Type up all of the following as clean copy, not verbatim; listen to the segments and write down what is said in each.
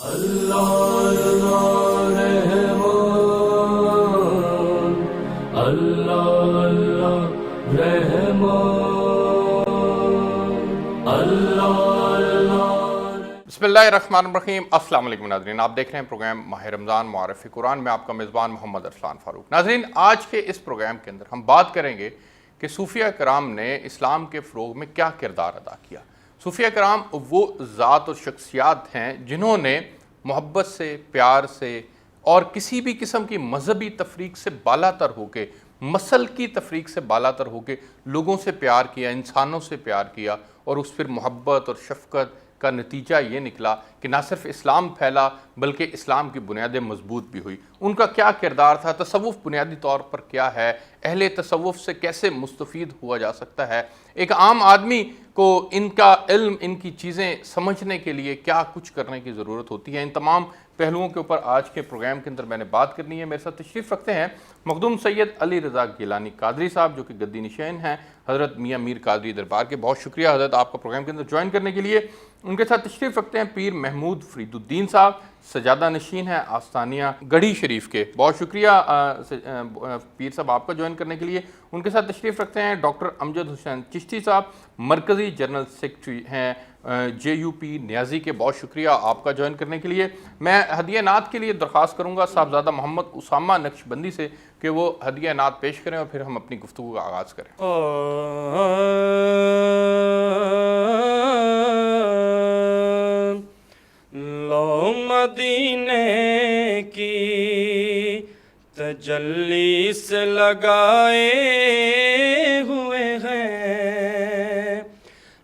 اللہ اللہ رحمان، اللہ اللہ رحمان، اللہ اللہ۔ بسم اللہ الرحمن الرحیم۔ السلام علیکم ناظرین، آپ دیکھ رہے ہیں پروگرام ماہ رمضان معرفِ قرآن میں آپ کا میزبان محمد ارسلان فاروق۔ ناظرین، آج کے اس پروگرام کے اندر ہم بات کریں گے کہ صوفیہ کرام نے اسلام کے فروغ میں کیا کردار ادا کیا۔ صوفیہ کرام وہ ذات اور شخصیات ہیں جنہوں نے محبت سے، پیار سے اور کسی بھی قسم کی مذہبی تفریق سے بالا تر ہو کے، مسل کی تفریق سے بالا تر ہو کے لوگوں سے پیار کیا، انسانوں سے پیار کیا، اور اس پر محبت اور شفقت کا نتیجہ یہ نکلا کہ نہ صرف اسلام پھیلا بلکہ اسلام کی بنیادیں مضبوط بھی ہوئی۔ ان کا کیا کردار تھا، تصوف بنیادی طور پر کیا ہے، اہل تصوف سے کیسے مستفید ہوا جا سکتا ہے، ایک عام آدمی کو ان کا علم، ان کی چیزیں سمجھنے کے لیے کیا کچھ کرنے کی ضرورت ہوتی ہے، ان تمام پہلوؤں کے اوپر آج کے پروگرام کے اندر میں نے بات کرنی ہے۔ میرے ساتھ تشریف رکھتے ہیں مخدوم سید علی رضا گیلانی قادری صاحب، جو کہ گدی نشین ہیں حضرت میاں میر قادری دربار کے۔ بہت شکریہ حضرت آپ کا پروگرام کے اندر جوائن کرنے کے لیے۔ ان کے ساتھ تشریف رکھتے ہیں پیر محمود فرید الدین صاحب، سجادہ نشین ہیں آستانیہ گڑھی شریف کے۔ بہت شکریہ پیر صاحب آپ کا جوائن کرنے کے لیے۔ ان کے ساتھ تشریف رکھتے ہیں ڈاکٹر امجد حسین چشتی صاحب، مرکزی جنرل سیکرٹری ہیں JUP نیازی کے۔ بہت شکریہ آپ کا جوائن کرنے کے لیے۔ میں ہدیہ نعت کے لیے درخواست کروں گا صاحبزادہ محمد اسامہ نقشبندی سے کہ وہ ہدیہ نعت پیش کریں اور پھر ہم اپنی گفتگو کا آغاز کریں۔ لو مدینے کی تجلی سے لگائے ہوئے ہیں،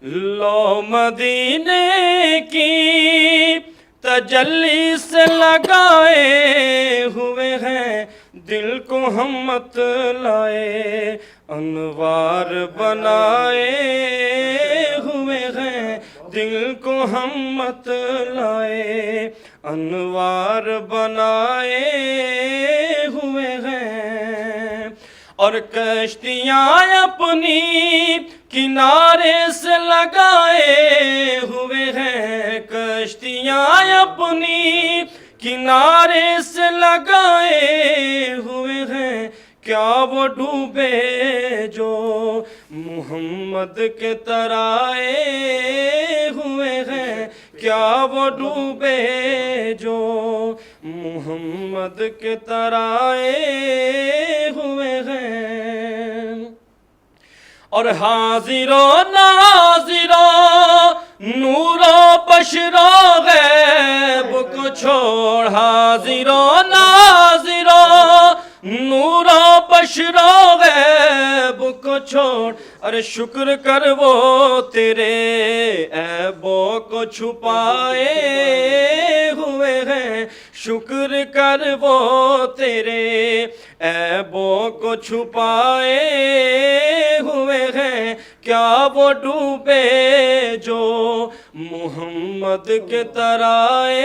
لو مدینے کی تجلی سے لگائے ہوئے ہیں، دل کو ہم مت لائے انوار بنائے ہوئے ہیں، دل کو ہم مت لائے انوار بنائے ہوئے ہیں، اور کشتیاں اپنی کنارے سے لگائے ہوئے ہیں، کشتیاں اپنی کنارے سے لگائے ہوئے ہیں، کیا وہ ڈوبے جو محمد کے ترائے ہوئے ہیں، کیا وہ ڈوبے جو محمد کے ترائے ہوئے ہیں، اور حاضر و ناظر و نور و بشر و غیب کو چھوڑ، حاضر و ناظر و نور و بشر و غیب کو چھوڑ، ارے شکر کر وہ تیرے عیبوں کو چھپائے ہوئے ہیں، شکر کر وہ تیرے عیبوں کو چھپائے ہوئے ہیں، کیا وہ ڈوبے جو محمد کے ترائے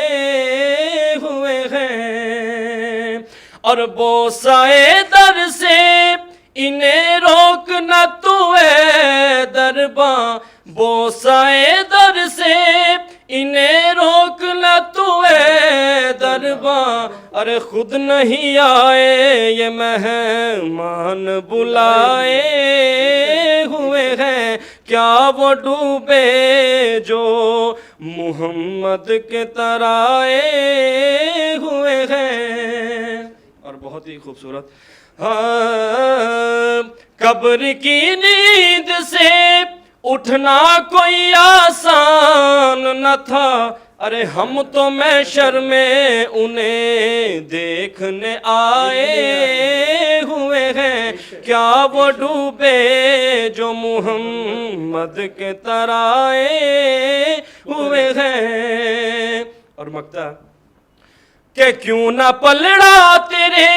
ہوئے ہیں، اور بوسائے در سے انہیں روک نہ تو اے درباں، بوسائے در سے انہیں روک نہ تو اے درباں، ارے خود نہیں آئے یہ مہمان بلائے ہوئے ہیں، کیا وہ ڈوبے جو محمد کے ترائے ہوئے ہیں۔ اور بہت ہی خوبصورت، قبر کی نیند سے اٹھنا کوئی آسان نہ تھا، ارے ہم تو محشر میں انہیں دیکھنے آئے ہوئے ہیں، کیا وہ ڈوبے جو محمد کے ترائے ہوئے ہیں۔ اور مکتا کہ کیوں نہ پلڑا تیرے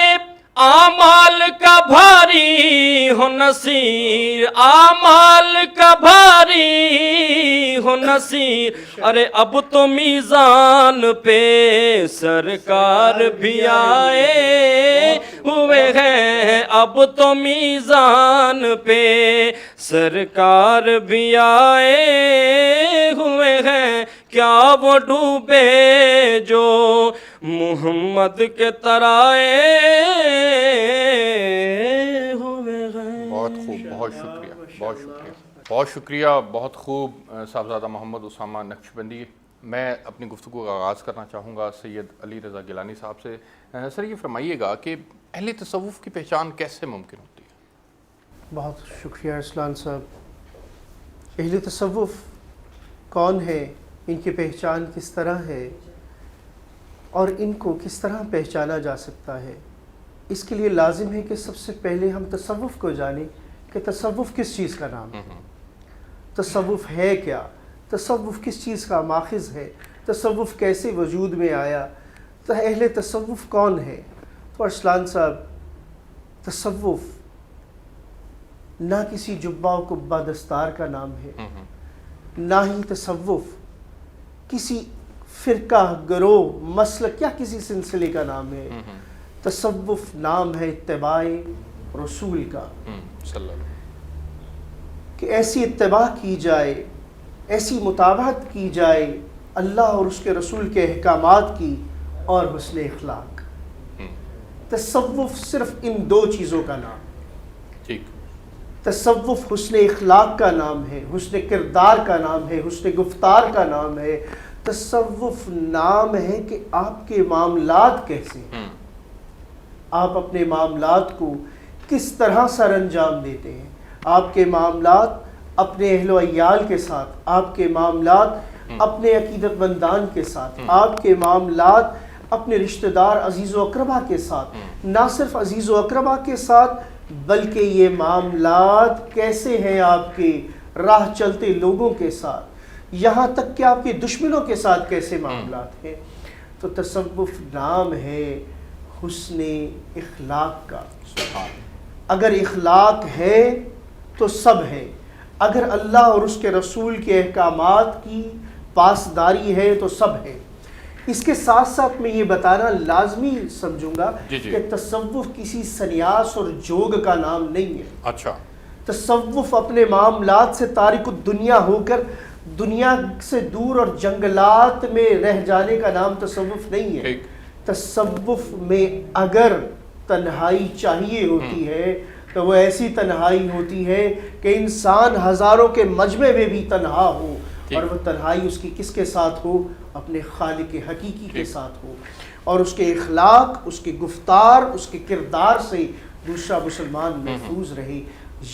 اعمال کا بھاری ہو نصیر، اعمال کا بھاری ہو نصیر، ارے اب تو میزان پہ سرکار بھی آئے ہوئے ہیں، اب تو میزان پہ سرکار بھی آئے ہوئے ہیں، کیا وہ ڈوبے جو محمد کے ترائے ہوئے ہیں. بہت خوب، بہت شکریہ، بہت شکریہ، بہت شکریہ، بہت خوب صاحبزادہ محمد اسامہ نقشبندی. میں اپنی گفتگو کا آغاز کرنا چاہوں گا سید علی رضا گیلانی صاحب سے. سر یہ فرمائیے گا کہ اہل تصوف کی پہچان کیسے ممکن ہوتی ہے؟ بہت شکریہ ارسلان صاحب. اہل تصوف کون ہے، ان کی پہچان کس طرح ہے اور ان کو کس طرح پہچانا جا سکتا ہے، اس کے لیے لازم ہے کہ سب سے پہلے ہم تصوف کو جانیں کہ تصوف کس چیز کا نام ہے، تصوف ہے کیا، تصوف کس چیز کا ماخذ ہے، تصوف کیسے وجود میں آیا، تو اہل تصوف کون ہے. تو ارسلان صاحب، تصوف نہ کسی جبہ و کبہ دستار کا نام ہے، نہ ہی تصوف کسی فرقہ، گروہ، مسلک یا کسی سلسلے کا نام ہے. تصوف نام ہے اتباع رسول کا، کہ ایسی اتباع کی جائے، ایسی مطابقت کی جائے اللہ اور اس کے رسول کے احکامات کی اور حسن اخلاق. تصوف صرف ان دو چیزوں کا نام. ٹھیک. تصوف حسن اخلاق کا نام ہے، حسن کردار کا نام ہے، حسن گفتار کا نام ہے. تصوف نام ہے کہ آپ کے معاملات کیسے ہیں، آپ اپنے معاملات کو کس طرح سر انجام دیتے ہیں. آپ کے معاملات اپنے اہل و عیال کے ساتھ، آپ کے معاملات اپنے عقیدت مندان کے ساتھ، آپ کے معاملات اپنے رشتہ دار عزیز و اقربا کے ساتھ، نہ صرف عزیز و اقربا کے ساتھ بلکہ یہ معاملات کیسے ہیں آپ کے راہ چلتے لوگوں کے ساتھ، یہاں تک کہ آپ کے دشمنوں کے ساتھ کیسے معاملات ہیں. تو تصوف نام ہے حسن اخلاق کا. اگر اخلاق ہے تو سب ہے، اگر اللہ اور اس کے رسول کے احکامات کی پاسداری ہے تو سب ہے. اس کے ساتھ ساتھ میں یہ بتانا لازمی سمجھوں گا کہ تصوف کسی سنیاس اور جوگ کا نام نہیں ہے. اچھا. تصوف اپنے معاملات سے تارک الدنیا ہو کر دنیا سے دور اور جنگلات میں رہ جانے کا نام تصوف نہیں ہے. تصوف میں اگر تنہائی چاہیے ہوتی ہے تو وہ ایسی تنہائی ہوتی ہے کہ انسان ہزاروں کے مجمع میں بھی تنہا ہو، اور وہ تنہائی اس کی کس کے ساتھ ہو، اپنے خالق حقیقی کے ساتھ ہو، اور اس کے اخلاق، اس کے گفتار، اس کے کردار سے دوسرا مسلمان محفوظ رہے.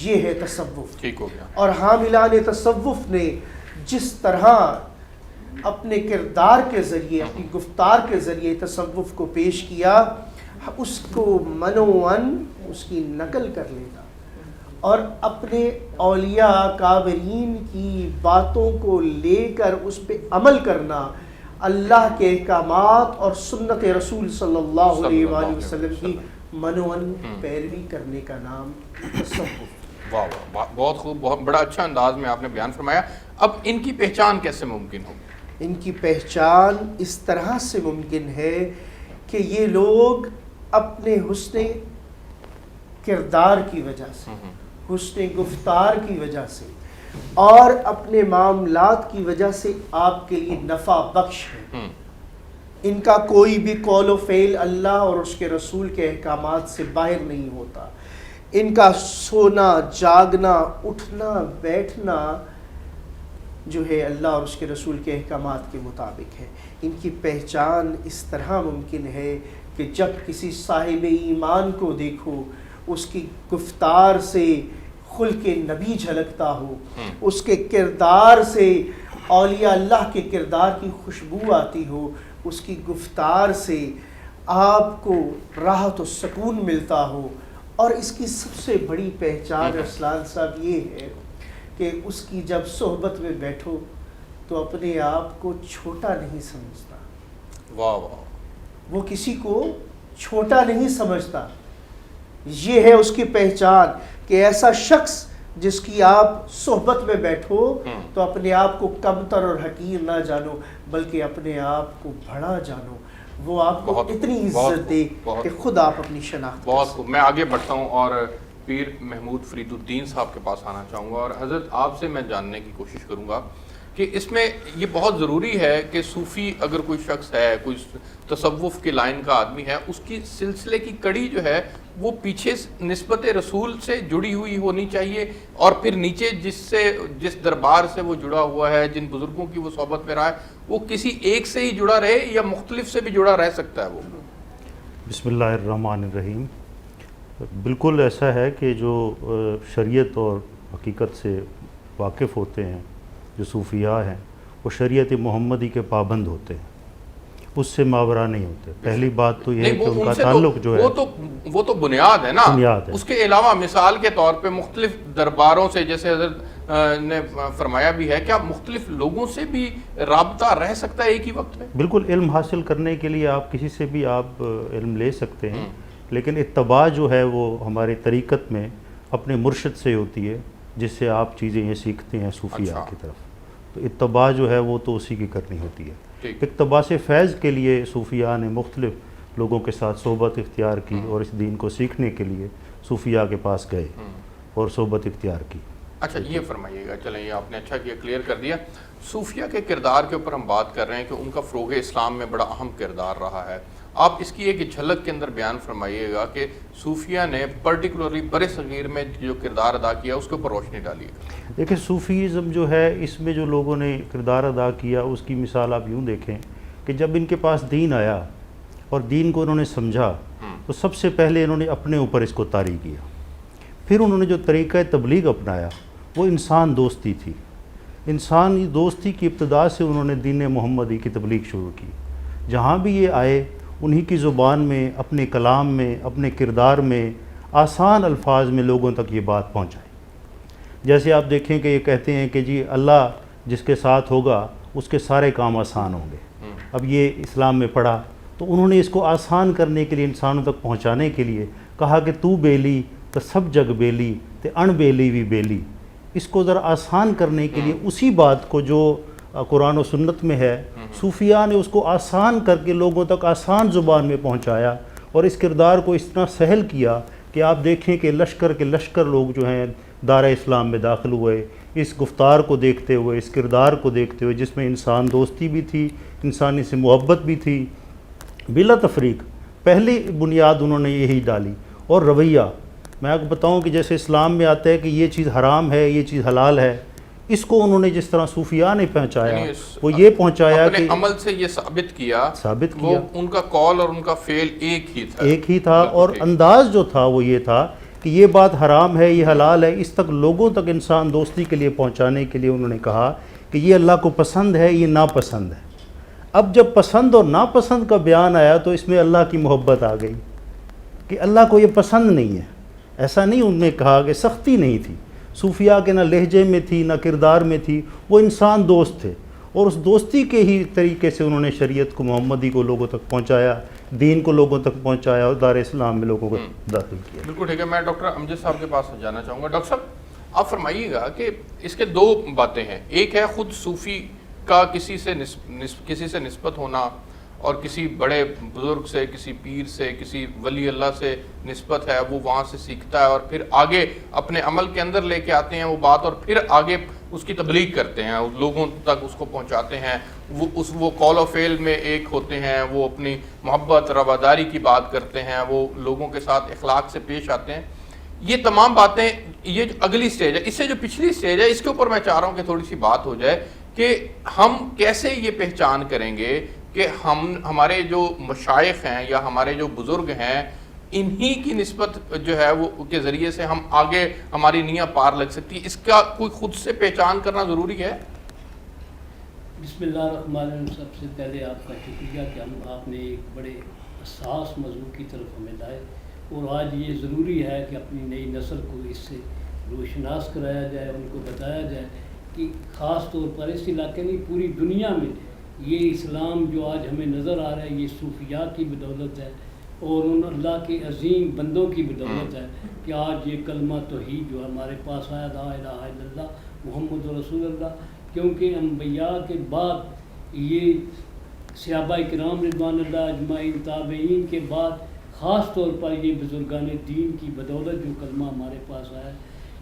یہ ہے تصوف. ٹھیک ہو گیا. اور حاملان تصوف نے جس طرح اپنے کردار کے ذریعے، اپنی گفتار کے ذریعے تصوف کو پیش کیا، اس کو منوعن اس کی نقل کر لینا اور اپنے اولیاء کابرین کی باتوں کو لے کر اس پہ عمل کرنا، اللہ کے احکامات اور سنت رسول صلی اللہ علیہ وآلہ وسلم کی منوعن پیروی کرنے کا نام تصوف. واہ واہ، بہت خوب، بہت بڑا اچھا انداز میں آپ نے بیان فرمایا. اب ان کی پہچان کیسے ممکن ہوگی؟ ان کی پہچان اس طرح سے ممکن ہے کہ یہ لوگ اپنے حسن کردار کی وجہ سے، حسن گفتار کی وجہ سے اور اپنے معاملات کی وجہ سے آپ کے لیے نفع بخش ہے. ان کا کوئی بھی قول و فعل اللہ اور اس کے رسول کے احکامات سے باہر نہیں ہوتا. ان کا سونا، جاگنا، اٹھنا، بیٹھنا جو ہے اللہ اور اس کے رسول کے احکامات کے مطابق ہے. ان کی پہچان اس طرح ممکن ہے کہ جب کسی صاحب ایمان کو دیکھو، اس کی گفتار سے خلق نبی جھلکتا ہو، اس کے کردار سے اولیاء اللہ کے کردار کی خوشبو آتی ہو، اس کی گفتار سے آپ کو راحت و سکون ملتا ہو. اور اس کی سب سے بڑی پہچان ارسلان صاحب یہ ہے کہ اس کی جب صحبت میں بیٹھو تو اپنے آپ کو چھوٹا نہیں سمجھتا. واہ واہ. وہ کسی کو چھوٹا نہیں سمجھتا. یہ ہے اس کی پہچان کہ ایسا شخص جس کی آپ صحبت میں بیٹھو تو اپنے آپ کو کمتر اور حقیر نہ جانو بلکہ اپنے آپ کو بڑا جانو. وہ آپ کو اتنی عزت دے کہ خود آپ اپنی شناخت. بہت خوب. میں آگے بڑھتا ہوں اور پیر محمود فرید الدین صاحب کے پاس آنا چاہوں گا اور حضرت آپ سے میں جاننے کی کوشش کروں گا کہ اس میں یہ بہت ضروری ہے کہ صوفی اگر کوئی شخص ہے, کوئی تصوف کی لائن کا آدمی ہے, اس کی سلسلے کی کڑی جو ہے وہ پیچھے نسبت رسول سے جڑی ہوئی ہونی چاہیے, اور پھر نیچے جس دربار سے وہ جڑا ہوا ہے, جن بزرگوں کی وہ صحبت میں رہا ہے, وہ کسی ایک سے ہی جڑا رہے یا مختلف سے بھی جڑا رہ سکتا ہے وہ. بسم اللہ الرحمن الرحیم. بالکل ایسا ہے کہ جو شریعت اور حقیقت سے واقف ہوتے ہیں, جو صوفیاء ہیں, وہ شریعت محمدی کے پابند ہوتے ہیں, اس سے ماورا نہیں ہوتے. پہلی بات تو یہ ہے کہ ان کا تعلق جو ہے وہ تو بنیاد ہے نا, بنیاد ہے. اس کے علاوہ مثال کے طور پہ مختلف درباروں سے, جیسے حضرت نے فرمایا بھی ہے, کیا مختلف لوگوں سے بھی رابطہ رہ سکتا ہے ایک ہی وقت میں؟ بالکل. علم حاصل کرنے کے لیے آپ کسی سے بھی آپ علم لے سکتے ہیں, لیکن اتباع جو ہے وہ ہماری طریقت میں اپنے مرشد سے ہوتی ہے, جس سے آپ چیزیں یہ سیکھتے ہیں صوفیاء کی طرف. تو اتباع جو ہے وہ تو اسی کی کرنی ہوتی ہے. اقتباس فیض کے لیے صوفیاء نے مختلف لوگوں کے ساتھ صحبت اختیار کی, اور اس دین کو سیکھنے کے لیے صوفیاء کے پاس گئے اور صحبت اختیار کی. اچھا یہ فرمائیے گا, چلیں یہ آپ نے اچھا کیا, کلیئر کر دیا. صوفیاء کے کردار کے اوپر ہم بات کر رہے ہیں کہ ان کا فروغ اسلام میں بڑا اہم کردار رہا ہے. آپ اس کی ایک جھلک کے اندر بیان فرمائیے گا کہ صوفیاء نے پرٹیکولرلی بر صغیر میں جو کردار ادا کیا اس کے اوپر روشنی ڈالی ہے. دیکھیں صوفیزم جو ہے اس میں جو لوگوں نے کردار ادا کیا, اس کی مثال آپ یوں دیکھیں کہ جب ان کے پاس دین آیا اور دین کو انہوں نے سمجھا, تو سب سے پہلے انہوں نے اپنے اوپر اس کو طاری کیا. پھر انہوں نے جو طریقہ تبلیغ اپنایا وہ انسان دوستی تھی. انسانی دوستی کی ابتدا سے انہوں نے دین محمدی کی تبلیغ شروع کی. جہاں بھی یہ آئے انہی کی زبان میں, اپنے کلام میں, اپنے کردار میں, آسان الفاظ میں لوگوں تک یہ بات پہنچائی. جیسے آپ دیکھیں کہ یہ کہتے ہیں کہ جی اللہ جس کے ساتھ ہوگا اس کے سارے کام آسان ہوں گے. اب یہ اسلام میں پڑھا تو انہوں نے اس کو آسان کرنے کے لیے, انسانوں تک پہنچانے کے لیے کہا کہ تو بیلی تو سب جگ بیلی تے ان بیلی وی بیلی. اس کو ذرا آسان کرنے کے لیے اسی بات کو جو قرآن و سنت میں ہے, صوفیاء نے اس کو آسان کر کے لوگوں تک آسان زبان میں پہنچایا, اور اس کردار کو اس طرح سہل کیا کہ آپ دیکھیں کہ لشکر کے لشکر لوگ جو ہیں دار اسلام میں داخل ہوئے, اس گفتار کو دیکھتے ہوئے, اس کردار کو دیکھتے ہوئے, جس میں انسان دوستی بھی تھی, انسانی سے محبت بھی تھی, بلا تفریق. پہلی بنیاد انہوں نے یہی ڈالی. اور رویہ میں آپ کو بتاؤں کہ جیسے اسلام میں آتا ہے کہ یہ چیز حرام ہے, یہ چیز حلال ہے, اس کو انہوں نے جس طرح صوفیاء نے پہنچایا وہ یہ پہنچایا کہ عمل سے یہ ثابت کیا ان کا قول اور ان کا فعل ایک ہی تھا. اور انداز جو تھا وہ یہ تھا کہ یہ بات حرام ہے, یہ حلال ہے, اس تک لوگوں تک انسان دوستی کے لیے پہنچانے کے لیے انہوں نے کہا کہ یہ اللہ کو پسند ہے, یہ ناپسند ہے. اب جب پسند اور ناپسند کا بیان آیا تو اس میں اللہ کی محبت آ گئی کہ اللہ کو یہ پسند نہیں ہے. ایسا نہیں انہوں نے کہا کہ سختی نہیں تھی. صوفیاء کے نہ لہجے میں تھی نہ کردار میں تھی, وہ انسان دوست تھے, اور اس دوستی کے ہی طریقے سے انہوں نے شریعت کو, محمدی کو لوگوں تک پہنچایا, دین کو لوگوں تک پہنچایا, اور دار اسلام میں لوگوں کو داخل کیا. بالکل ٹھیک ہے. میں ڈاکٹر امجد صاحب کے پاس جانا چاہوں گا. ڈاکٹر صاحب آپ فرمائیے گا کہ اس کے دو باتیں ہیں. ایک ہے خود صوفی کا کسی سے نسبت ہونا, اور کسی بڑے بزرگ سے, کسی پیر سے, کسی ولی اللہ سے نسبت ہے, وہ وہاں سے سیکھتا ہے اور پھر آگے اپنے عمل کے اندر لے کے آتے ہیں وہ بات, اور پھر آگے اس کی تبلیغ کرتے ہیں, لوگوں تک اس کو پہنچاتے ہیں. وہ قول و فعل میں ایک ہوتے ہیں, وہ اپنی محبت رواداری کی بات کرتے ہیں, وہ لوگوں کے ساتھ اخلاق سے پیش آتے ہیں. یہ تمام باتیں, یہ جو اگلی سٹیج ہے, اس سے جو پچھلی سٹیج ہے, اس کے اوپر میں چاہ رہا ہوں کہ تھوڑی سی بات ہو جائے کہ ہم کیسے یہ پہچان کریں گے کہ ہمارے جو مشائخ ہیں یا ہمارے جو بزرگ ہیں, انہی کی نسبت جو ہے وہ کے ذریعے سے ہم آگے ہماری نیاں پار لگ سکتی ہے. اس کا کوئی خود سے پہچان کرنا ضروری ہے. بسم اللہ الرحمن الرحیم. سب سے پہلے آپ کا شکریہ کہ آپ نے ایک بڑے حساس موضوع کی طرف ہمیں لائے, اور آج یہ ضروری ہے کہ اپنی نئی نسل کو اس سے روشناس کرایا جائے, ان کو بتایا جائے کہ خاص طور پر اس علاقے میں, پوری دنیا میں یہ اسلام جو آج ہمیں نظر آ رہا ہے یہ صوفیاء کی بدولت ہے, اور ان اللہ کے عظیم بندوں کی بدولت ہے کہ آج یہ کلمہ توحید جو ہمارے پاس آیا, لا الہ الا اللہ محمد رسول اللہ. کیونکہ انبیاء کے بعد یہ صحابہ کرام رضوان اللہ اجمعین, تابعین کے بعد خاص طور پر یہ بزرگان دین کی بدولت جو کلمہ ہمارے پاس آیا,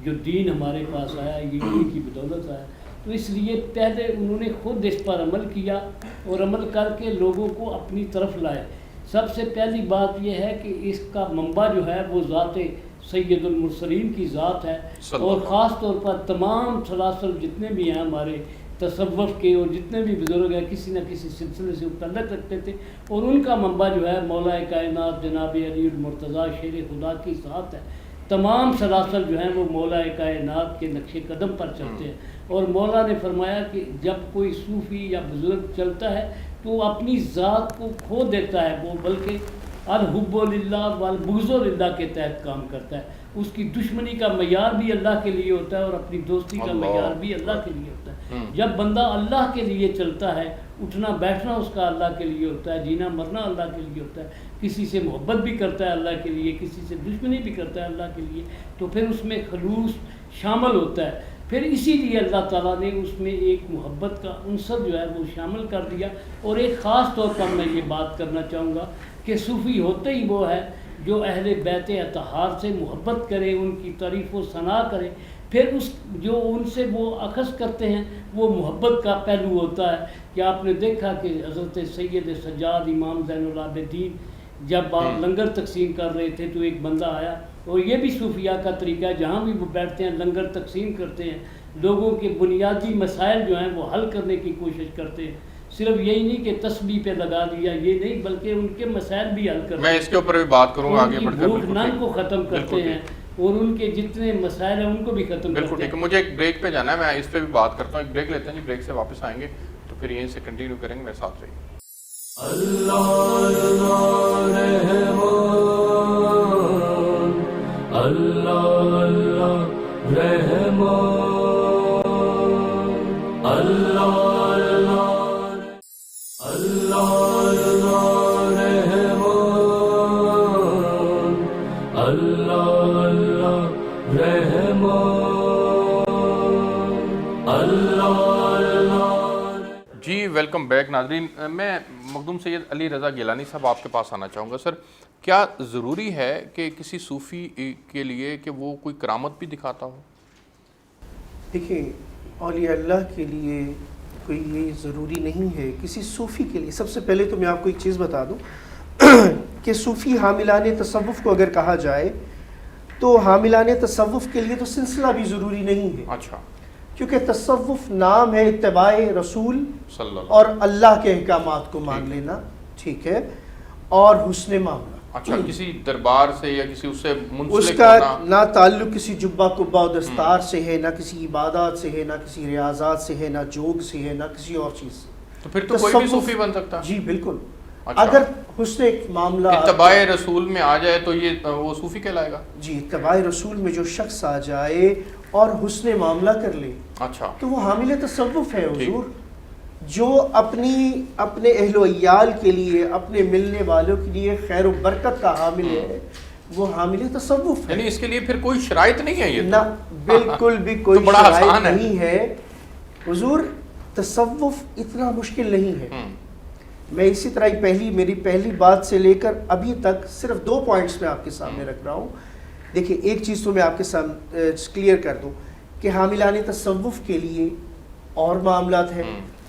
جو دین ہمارے پاس آیا, یہ ان کی بدولت ہے. تو اس لیے پہلے انہوں نے خود اس پر عمل کیا اور عمل کر کے لوگوں کو اپنی طرف لائے۔ سب سے پہلی بات یہ ہے کہ اس کا منبع جو ہے وہ ذات سید المرسلین کی ذات ہے، اور خاص طور پر تمام سلاسل جتنے بھی ہیں ہمارے تصوف کے اور جتنے بھی بزرگ ہیں کسی نہ کسی سلسلے سے تعلق رکھتے تھے، اور ان کا منبع جو ہے مولا کائنات جناب علی المرتضیٰ شیر خدا کی ذات ہے۔ تمام سلاسل جو ہیں وہ مولا کائنات کے نقش قدم پر چلتے ہیں، اور مولا نے فرمایا کہ جب کوئی صوفی یا بزرگ چلتا ہے تو وہ اپنی ذات کو کھو دیتا ہے، وہ بلکہ الحب للہ والبغض للہ کے تحت کام کرتا ہے۔ اس کی دشمنی کا معیار بھی اللہ کے لیے ہوتا ہے اور اپنی دوستی کا معیار بھی اللہ کے لیے ہوتا ہے۔ جب بندہ اللہ کے لیے چلتا ہے، اٹھنا بیٹھنا اس کا اللہ کے لیے ہوتا ہے، جینا مرنا اللہ کے لیے ہوتا ہے، کسی سے محبت بھی کرتا ہے اللہ کے لیے، کسی سے دشمنی بھی کرتا ہے اللہ کے لیے، تو پھر اس میں خلوص شامل ہوتا ہے۔ پھر اسی لیے اللہ تعالیٰ نے اس میں ایک محبت کا عنصر جو ہے وہ شامل کر دیا۔ اور ایک خاص طور پر میں یہ بات کرنا چاہوں گا کہ صوفی ہوتے ہی وہ ہے جو اہل بیت اطہار سے محبت کرے، ان کی تعریف و ثنا کرے، پھر اس جو ان سے وہ اخذ کرتے ہیں وہ محبت کا پہلو ہوتا ہے۔ کہ آپ نے دیکھا کہ حضرت سید سجاد امام زین العابدین جب آپ لنگر تقسیم کر رہے تھے تو ایک بندہ آیا، اور یہ بھی صوفیاء کا طریقہ ہے، جہاں بھی وہ بیٹھتے ہیں لنگر تقسیم کرتے ہیں، لوگوں کے بنیادی مسائل جو ہیں وہ حل کرنے کی کوشش کرتے ہیں۔ صرف یہی نہیں کہ تسبیح پہ لگا دیا، یہ نہیں، بلکہ ان کے مسائل بھی حل کرتے ہیں۔ میں اس کے اوپر بھی بات کروں گا آگے بڑھ کر۔ بھوک ننگ کو ختم کرتے ہیں اور ان کے جتنے مسائل ہیں ان کو بھی ختم بالکل کرتے ٹھیک ہیں۔ ہے، مجھے ایک بریک پہ جانا ہے، میں اس پہ بھی بات کرتا ہوں۔ ایک بریک لیتے ہیں جی، بریک سے واپس آئیں گے تو پھر یہیں سے کنٹینیو کریں گے، میرے ساتھ رہیے۔ اللہ اللہ رحمان، اللہ اللہ اللہ رحمان، اللہ اللہ رحمان، اللہ اللہ۔ جی ویلکم بیک ناظرین، میں مخدوم سید علی رضا گیلانی صاحب آپ کے پاس آنا چاہوں گا۔ سر، کیا ضروری ہے کہ کسی صوفی کے لیے کہ وہ کوئی کرامت بھی دکھاتا ہو؟ دیکھیں، اولیاء اللہ کے لیے کوئی یہ ضروری نہیں ہے، کسی صوفی کے لیے۔ سب سے پہلے تو میں آپ کو ایک چیز بتا دوں کہ صوفی حاملان تصوف کو اگر کہا جائے تو حاملان تصوف کے لیے تو سلسلہ بھی ضروری نہیں ہے۔ اچھا، کیونکہ تصوف نام ہے اتباع رسول صلی اللہ اور اللہ کے احکامات کو مان لینا، ٹھیک ہے، اور حسن معاملہ۔ اچھا، کسی دربار سے یا کسی اس سے اس منسلک کا ہونا؟ نہ تعلق کسی جبہ قبہ و دستار سے ہے، نہ کسی عبادات سے ہے، نہ کسی ریاضات سے ہے، نہ جوگ سے ہے، نہ کسی اور چیز سے۔ تو پھر تو کوئی بھی صوفی بن سکتا ہے؟ جی بالکل۔ اچھا، اگر حسن معاملہ اتباع رسول میں آ جائے تو یہ وہ صوفی کہلائے گا؟ جی، اتباع رسول میں جو شخص آ جائے اور حسن معاملہ کر لے اچھا، تو وہ حامل تصوف ہے حضور۔ جو اپنے اہل و عیال کے لیے، اپنے ملنے والوں کے لیے خیر و برکت کا حامل ہے، وہ حامل تصوف ہے۔ یعنی اس کے لیے پھر کوئی شرائط نہیں ہے؟ یہ نہ، بالکل بھی کوئی تو بڑا آسان شرائط ہے۔ نہیں ہے حضور۔ تصوف اتنا مشکل نہیں ہے۔ میں اسی طرح میری پہلی بات سے لے کر ابھی تک صرف 2 پوائنٹس میں آپ کے سامنے رکھ رہا ہوں۔ دیکھیں، ایک چیز تو میں آپ کے سامنے کلیئر کر دوں کہ حاملان تصوف کے لیے اور معاملات ہیں،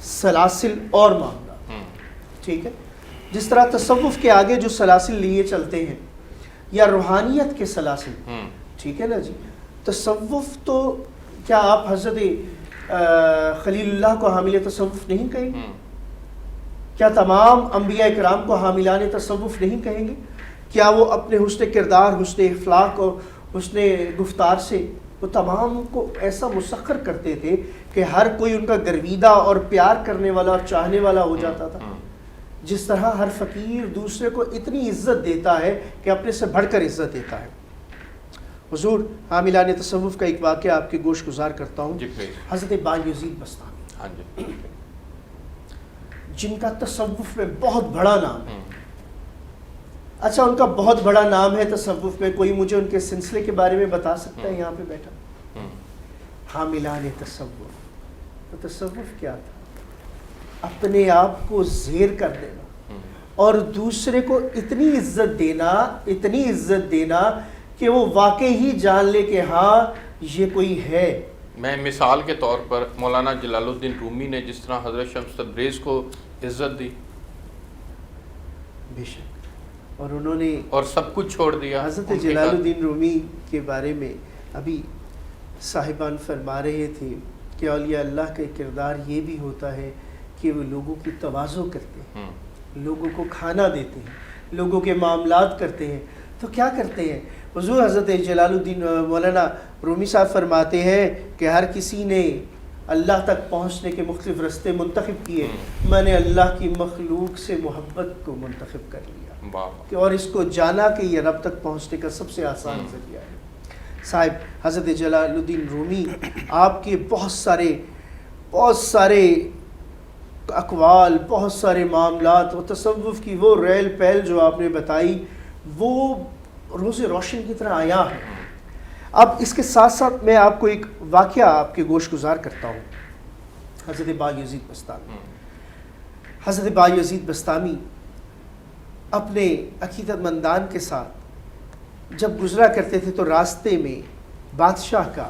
سلاسل اور معاملات، ٹھیک ہے۔ جس طرح تصوف کے آگے جو سلاسل لیے چلتے ہیں یا روحانیت کے سلاسل، ٹھیک ہے نا جی، تصوف تو کیا آپ حضرت خلیل اللہ کو حامل تصوف نہیں کہیں گے؟ کیا تمام انبیاء کرام کو حاملان تصوف نہیں کہیں گے؟ کیا وہ اپنے حسن کردار، حسن اخلاق اور حسن گفتار سے وہ تمام کو ایسا مسخر کرتے تھے کہ ہر کوئی ان کا گرویدہ اور پیار کرنے والا اور چاہنے والا ہو جاتا تھا؟ جس طرح ہر فقیر دوسرے کو اتنی عزت دیتا ہے کہ اپنے سے بڑھ کر عزت دیتا ہے۔ حضور، حاملان تصوف کا ایک واقعہ آپ کے گوش گزار کرتا ہوں۔ حضرت بایزید بستامی، جن کا تصوف میں بہت بڑا نام ہے۔ اچھا، ان کا بہت بڑا نام ہے تصوف میں، کوئی مجھے ان کے سلسلے کے بارے میں بتا سکتا ہے یہاں پہ بیٹھا؟ حاملان تصوف، تو تصوف کیا تھا؟ اپنے آپ کو زیر کر دینا اور دوسرے کو اتنی عزت دینا کہ وہ واقعی ہی جان لے کہ ہاں یہ کوئی ہے، میں مثال کے طور پر مولانا جلال الدین رومی نے جس طرح حضرت شمس تبریز کو عزت دی بے شک، اور انہوں نے اور سب کچھ چھوڑ دیا. حضرت ان کے جلال گھر- الدین رومی کے بارے میں ابھی صاحبان فرما رہے تھے کہ اولیاء اللہ کا کردار یہ بھی ہوتا ہے کہ وہ لوگوں کی تواضع کرتے ہیں، لوگوں کو کھانا دیتے ہیں، لوگوں کے معاملات کرتے ہیں. تو کیا کرتے ہیں حضور؟ حضرت جلال الدین مولانا رومی صاحب فرماتے ہیں کہ ہر کسی نے اللہ تک پہنچنے کے مختلف راستے منتخب کیے، میں نے اللہ کی مخلوق سے محبت کو منتخب کر لیا واہ. کہ اور اس کو جانا کہ یہ رب تک پہنچنے کا سب سے آسان ذریعہ ہے. صاحب حضرت جلال الدین رومی آپ کے بہت سارے اقوال، بہت سارے معاملات و تصوف کی وہ ریل پیل جو آپ نے بتائی وہ روز روشن کی طرح آیا ہے. اب اس کے ساتھ ساتھ میں آپ کو ایک واقعہ آپ کے گوش گزار کرتا ہوں. حضرت بایزید بستامی، حضرت بایزید بستامی اپنے عقیدت مندان کے ساتھ جب گزرا کرتے تھے تو راستے میں بادشاہ کا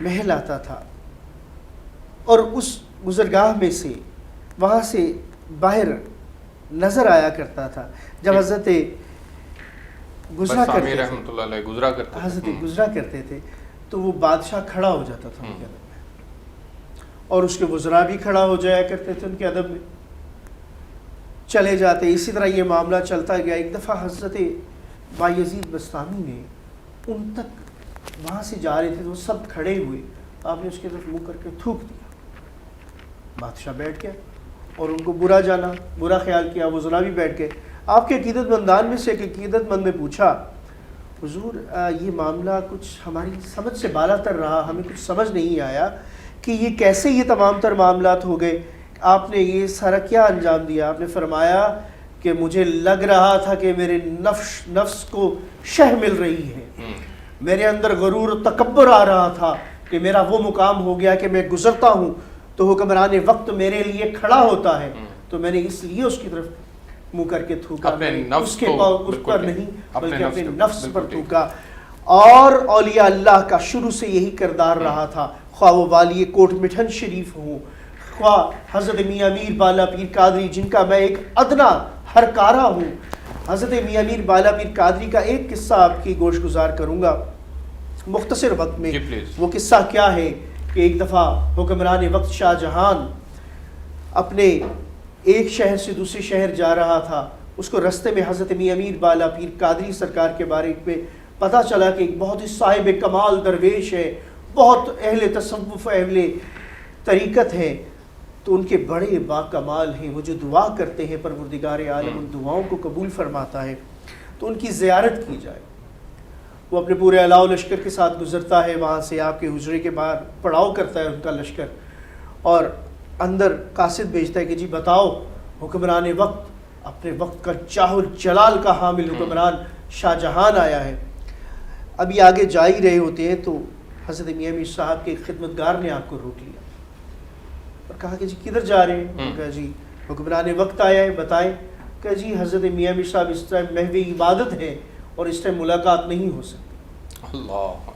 محل آتا تھا اور اس گزرگاہ میں سے وہاں سے باہر نظر آیا کرتا تھا. جب حضرت گزرا بستامی کرتے تھے، رحمۃ اللہ علیہ گزرا کرتے تھے. حضرت گزرا کرتے تھے تو وہ بادشاہ کھڑا ہو جاتا تھا ان کے ادب میں، اور اس کے وزراء بھی کھڑا ہو جایا کرتے تھے ان کے ادب میں، چلے جاتے. اسی طرح یہ معاملہ چلتا گیا. ایک دفعہ حضرت بایزید بستامی نے ان تک وہاں سے جا رہے تھے تو وہ سب کھڑے ہوئے، آپ نے اس کی طرف منہ کر کے تھوک دیا. بادشاہ بیٹھ گیا اور ان کو برا جانا، برا خیال کیا. وزراء بھی بیٹھ گئے. آپ کے عقیدت مندان میں سے ایک عقیدت مند نے پوچھا حضور یہ معاملہ کچھ ہماری سمجھ سے بالا تر رہا، ہمیں کچھ سمجھ نہیں آیا کہ یہ کیسے یہ تمام تر معاملات ہو گئے، آپ نے یہ سارا کیا انجام دیا؟ آپ نے فرمایا کہ مجھے لگ رہا تھا کہ میرے نفس کو شہ مل رہی ہے، میرے اندر غرور و تکبر آ رہا تھا کہ میرا وہ مقام ہو گیا کہ میں گزرتا ہوں تو حکمران وقت میرے لیے کھڑا ہوتا ہے، تو میں نے اس لیے اس کی طرف منہ کر کے تھوکا، اس کے اس پر نہیں بلکہ اپنے نفس پر تھوکا. اور اولیاء اللہ کا شروع سے یہی کردار رہا تھا، خواہ وہ والی کوٹ مٹھن شریف ہوں، خواہ حضرت میاں میر بالا پیر قادری جن کا میں ایک ادنا ہر کارا ہوں. حضرت میاں میر بالا پیر قادری کا ایک قصہ آپ کی گوش گزار کروں گا مختصر وقت میں. وہ قصہ کیا ہے کہ ایک دفعہ حکمران وقت شاہ جہان اپنے ایک شہر سے دوسرے شہر جا رہا تھا. اس کو رستے میں حضرت میاں میر بالا پیر قادری سرکار کے بارے میں پتہ چلا کہ ایک بہت ہی صاحب کمال درویش ہے، بہت اہل تصوف اہل طریقت ہے، تو ان کے بڑے با کمال ہیں، وہ جو دعا کرتے ہیں پروردگار عالم ان دعاؤں کو قبول فرماتا ہے، تو ان کی زیارت کی جائے. وہ اپنے پورے علاؤ لشکر کے ساتھ گزرتا ہے، وہاں سے آپ کے حجرے کے باہر پڑاؤ کرتا ہے ان کا لشکر، اور اندر قاصد بھیجتا ہے کہ جی بتاؤ حکمران وقت، اپنے وقت کا چاہو جلال کا حامل حکمران شاہ جہان آیا ہے. ابھی آگے جا ہی رہے ہوتے ہیں تو حضرت میاں میر صاحب کے خدمتگار نے آپ کو روک لیا اور کہا کہ جی کدھر جا رہے ہیں؟ کہا جی حکمران وقت آیا ہے، بتائیں. کہا جی حضرت میاں میر صاحب اس ٹائم محو عبادت ہے اور اس ٹائم ملاقات نہیں ہو سکتی. اللہ.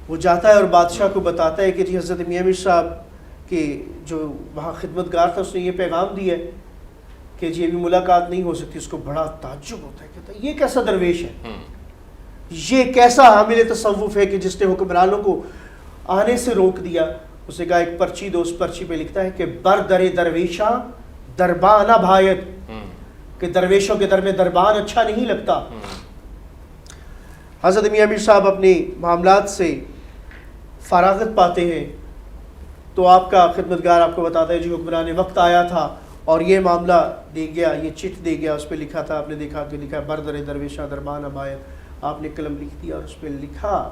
وہ جاتا ہے اور بادشاہ کو بتاتا ہے کہ جی حضرت میاں میر صاحب کہ جو وہاں خدمتگار تھا اس نے یہ پیغام دیا ہے کہ جی ابھی ملاقات نہیں ہو سکتی. اس کو بڑا تعجب ہوتا ہے، کہتا ہے یہ کیسا درویش ہے، یہ کیسا حامل تصوف ہے کہ جس نے حکمرانوں کو آنے سے روک دیا. اس نے کہا ایک پرچی دو، اس پرچی پہ لکھتا ہے کہ بر در درویشاں دربانہ بھایت، کہ درویشوں کے در میں دربان اچھا نہیں لگتا. حضرت میاں میر صاحب اپنے معاملات سے فراغت پاتے ہیں تو آپ کا خدمتگار آپ کو بتاتا ہے جی حکمران وقت آیا تھا اور یہ معاملہ دے گیا، یہ چٹ دے گیا. اس پہ لکھا تھا، آپ نے دیکھا کہ لکھا بردر درویشاں دربان بھایت. آپ نے قلم لکھ دیا اور اس پہ لکھا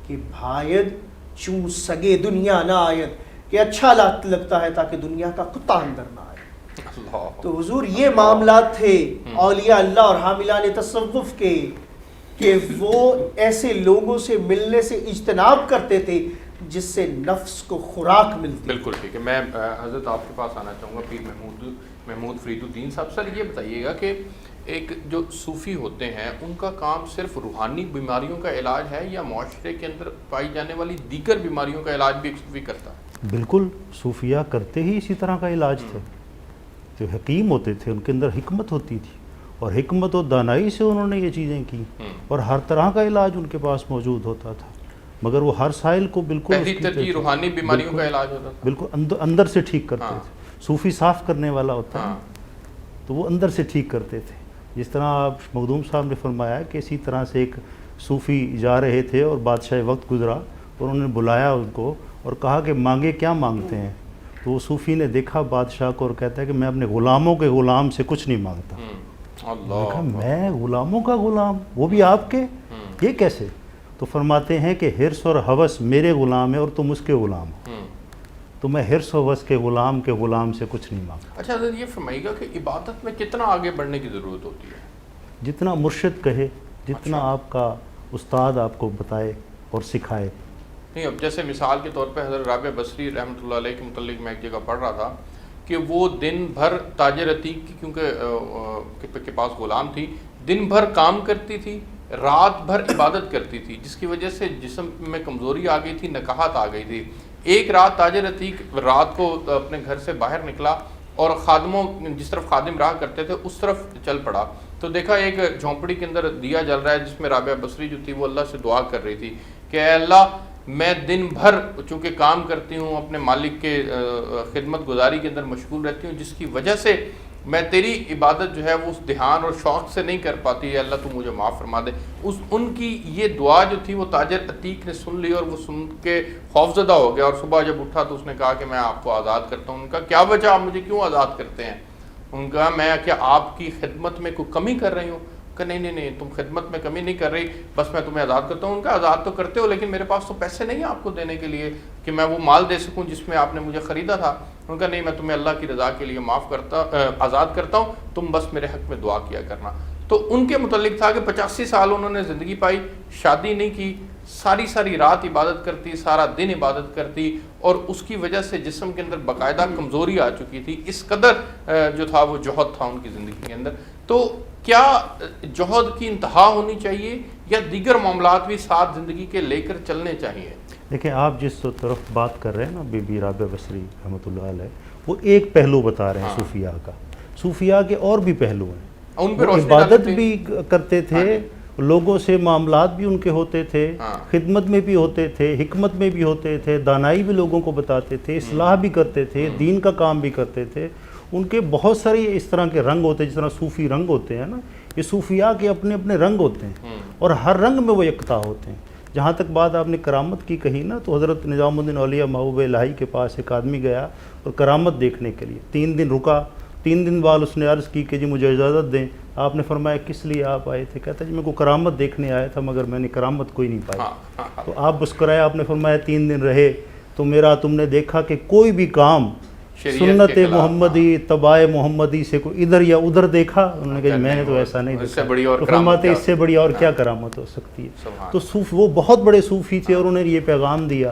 کہ بھاید چوں سگے دنیا نہ آیت، کہ اچھا لگتا ہے تاکہ دنیا کا کتا اندر نہ آئے. تو حضور یہ معاملات تھے اولیاء اللہ اور حاملان تصوف کے کہ وہ ایسے لوگوں سے ملنے سے اجتناب کرتے تھے جس سے نفس کو خوراک ملتی. بالکل ٹھیک ہے. میں حضرت آپ کے پاس آنا چاہوں گا پیر محمود فرید الدین صاحب. سر یہ بتائیے گا کہ ایک جو صوفی ہوتے ہیں ان کا کام صرف روحانی بیماریوں کا علاج ہے یا معاشرے کے اندر پائی جانے والی دیگر بیماریوں کا علاج بھی ایک صوفی کرتا ہے؟ بالکل، صوفیہ کرتے ہی اسی طرح کا علاج تھے. جو حکیم ہوتے تھے ان کے اندر حکمت ہوتی تھی اور حکمت و دانائی سے انہوں نے یہ چیزیں کی اور ہر طرح کا علاج ان کے پاس موجود ہوتا تھا، مگر وہ ہر سائل کو بالکل پہلی ترجیح روحانی بیماریوں کا علاج ہوتا تھا. بالکل اندر سے ٹھیک کرتے تھے. صوفی صاف کرنے والا ہوتا ہے تو وہ اندر سے ٹھیک کرتے تھے. جس طرح آپ مخدوم صاحب نے فرمایا کہ اسی طرح سے ایک صوفی جا رہے تھے اور بادشاہ وقت گزرا اور انہوں نے بلایا ان کو اور کہا کہ مانگے کیا مانگتے ہیں. تو وہ صوفی نے دیکھا بادشاہ کو اور کہتا ہے کہ میں اپنے غلاموں کے غلام سے کچھ نہیں مانگتا. کہا میں غلاموں کا غلام، وہ بھی آپ کے، یہ کیسے؟ تو فرماتے ہیں کہ حرص اور ہوس میرے غلام ہے اور تم اس کے غلام ہو، تو میں حرص و ہوس کے غلام سے کچھ نہیں مانگتا. اچھا حضرت یہ فرمائیے گا کہ عبادت میں کتنا آگے بڑھنے کی ضرورت ہوتی ہے؟ جتنا مرشد کہے، جتنا آپ کا استاد آپ کو بتائے اور سکھائے. نہیں، اب جیسے مثال کے طور پہ حضرت رابع بصری رحمۃ اللہ علیہ کے متعلق میں ایک جگہ پڑھ رہا تھا کہ وہ دن بھر تاجر عتیق کی کیونکہ کے پاس غلام تھی، دن بھر کام کرتی تھی، رات بھر عبادت کرتی تھی، جس کی وجہ سے جسم میں کمزوری آ گئی تھی، نکاہت آ گئی تھی. ایک رات تاجر عتیق رات کو اپنے گھر سے باہر نکلا اور خادموں جس طرف خادم رہا کرتے تھے اس طرف چل پڑا تو دیکھا ایک جھونپڑی کے اندر دیا جل رہا ہے جس میں رابعہ بصری جو تھی وہ اللہ سے دعا کر رہی تھی کہ اے اللہ میں دن بھر چونکہ کام کرتی ہوں، اپنے مالک کے خدمت گزاری کے اندر مشغول رہتی ہوں، جس کی وجہ سے میں تیری عبادت جو ہے وہ اس دھیان اور شوق سے نہیں کر پاتی ہے، اللہ تو مجھے معاف فرما دے. ان کی یہ دعا جو تھی وہ تاجر عتیق نے سن لی اور وہ سن کے خوفزدہ ہو گیا اور صبح جب اٹھا تو اس نے کہا کہ میں آپ کو آزاد کرتا ہوں. ان کا کیا وجہ، آپ مجھے کیوں آزاد کرتے ہیں؟ ان کا میں کیا آپ کی خدمت میں کوئی کمی کر رہی ہوں؟ کہ نہیں تم خدمت میں کمی نہیں کر رہی، بس میں تمہیں آزاد کرتا ہوں. ان کا آزاد تو کرتے ہو لیکن میرے پاس تو پیسے نہیں ہیں آپ کو دینے کے لیے کہ میں وہ مال دے سکوں جس میں آپ نے مجھے خریدا تھا. ان کا نہیں، میں تمہیں اللہ کی رضا کے لیے آزاد کرتا ہوں، تم بس میرے حق میں دعا کیا کرنا. تو ان کے متعلق تھا کہ 85 سال انہوں نے زندگی پائی، شادی نہیں کی، ساری رات عبادت کرتی، سارا دن عبادت کرتی اور اس کی وجہ سے جسم کے اندر باقاعدہ کمزوری آ چکی تھی. اس قدر جو تھا وہ جوہد تھا ان کی زندگی کے اندر. تو کیا جوہد کی انتہا ہونی چاہیے یا دیگر معاملات بھی ساتھ زندگی کے لے کر چلنے چاہیے؟ دیکھیں آپ جس طرف بات کر رہے ہیں نا بی بی رابعہ بصری رحمۃ اللہ علیہ، وہ ایک پہلو بتا رہے ہیں صوفیاء کا. صوفیاء کے اور بھی پہلو ہیں. ان پہ وہ عبادت بھی کرتے تھے، لوگوں سے معاملات بھی ان کے ہوتے تھے، خدمت میں بھی ہوتے تھے، حکمت میں بھی ہوتے تھے، دانائی بھی لوگوں کو بتاتے تھے، اصلاح بھی کرتے تھے، دین کا کام بھی کرتے تھے. ان کے بہت سارے اس طرح کے رنگ ہوتے ہیں، جس طرح صوفی رنگ ہوتے ہیں نا، یہ صوفیاء کے اپنے اپنے رنگ ہوتے ہیں اور ہر رنگ میں وہ یکتا ہوتے ہیں. جہاں تک بات آپ نے کرامت کی کہی نا، تو حضرت نظام الدین اولیاء محبوب الہی کے پاس ایک آدمی گیا اور کرامت دیکھنے کے لیے 3 دن رکا. 3 دن بعد اس نے عرض کی کہ جی مجھے اجازت دیں. آپ نے فرمایا کس لیے آپ آئے تھے؟ کہتا جی میں کو کرامت دیکھنے آیا تھا مگر میں نے کرامت کوئی نہیں پائی. تو آپ مسکرائے، آپ نے فرمایا 3 دن رہے تو تم نے دیکھا کہ کوئی بھی کام سنت محمدی اتباع محمدی سے کوئی ادھر یا ادھر دیکھا؟ انہوں نے کہا میں نے تو ایسا نہیں دیکھا. تو فرماتے اس سے بڑی اور کیا کرامت ہو سکتی ہے؟ تو وہ بہت بڑے صوفی تھے اور انہوں نے یہ پیغام دیا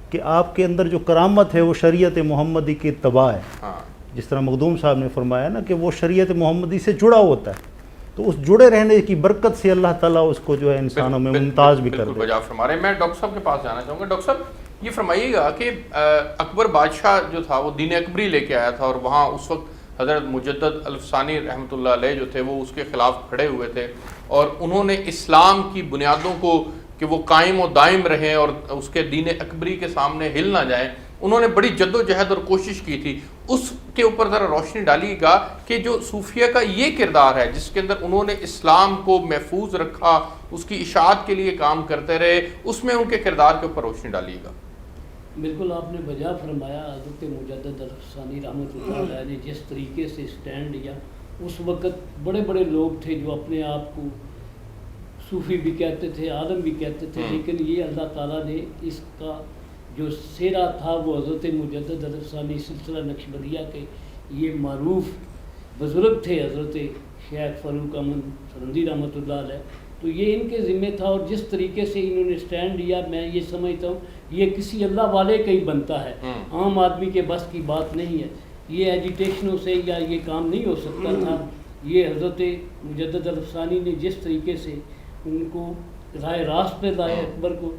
کہ آپ کے اندر جو کرامت ہے وہ شریعت محمدی کی اتباع ہے. جس طرح مخدوم صاحب نے فرمایا نا کہ وہ شریعت محمدی سے جڑا ہوتا ہے، تو اس جڑے رہنے کی برکت سے اللہ تعالیٰ اس کو جو ہے انسانوں میں ممتاز بھی کر دے. میں ڈاکٹر صاحب کے پاس جانا چاہوں گا. ڈاکٹر صاحب یہ فرمائیے گا کہ اکبر بادشاہ جو تھا وہ دین اکبری لے کے آیا تھا اور وہاں اس وقت حضرت مجدد الفسانی رحمۃ اللہ علیہ جو تھے وہ اس کے خلاف کھڑے ہوئے تھے اور انہوں نے اسلام کی بنیادوں کو کہ وہ قائم و دائم رہیں اور اس کے دین اکبری کے سامنے ہل نہ جائیں، انہوں نے بڑی جد و جہد اور کوشش کی تھی. اس کے اوپر ذرا روشنی ڈالیے گا کہ جو صوفیہ کا یہ کردار ہے جس کے اندر انہوں نے اسلام کو محفوظ رکھا، اس کی اشاعت کے لیے کام کرتے رہے، اس میں ان کے کردار کے اوپر روشنی ڈالیے گا. بالکل آپ نے بجا فرمایا. حضرت مجدد الفسانی رحمۃ اللہ علیہ نے جس طریقے سے اسٹینڈ لیا، اس وقت بڑے بڑے لوگ تھے جو اپنے آپ کو صوفی بھی کہتے تھے، عالم بھی کہتے تھے، لیکن یہ اللہ تعالیٰ نے اس کا جو سیرا تھا وہ حضرت مجدد الفسانی سلسلہ نقشبندیہ کے یہ معروف بزرگ تھے حضرت شیخ فاروق احمد سرندی رحمۃ اللہ علیہ. تو یہ ان کے ذمہ تھا اور جس طریقے سے انہوں نے سٹینڈ لیا میں یہ سمجھتا ہوں یہ کسی اللہ والے کا ہی بنتا ہے، عام آدمی کے بس کی بات نہیں ہے. یہ ایجیٹیشنوں سے یا یہ کام نہیں ہو سکتا تھا. یہ حضرت مجدد الفسانی نے جس طریقے سے ان کو راہ راست پہ لائے اکبر کو،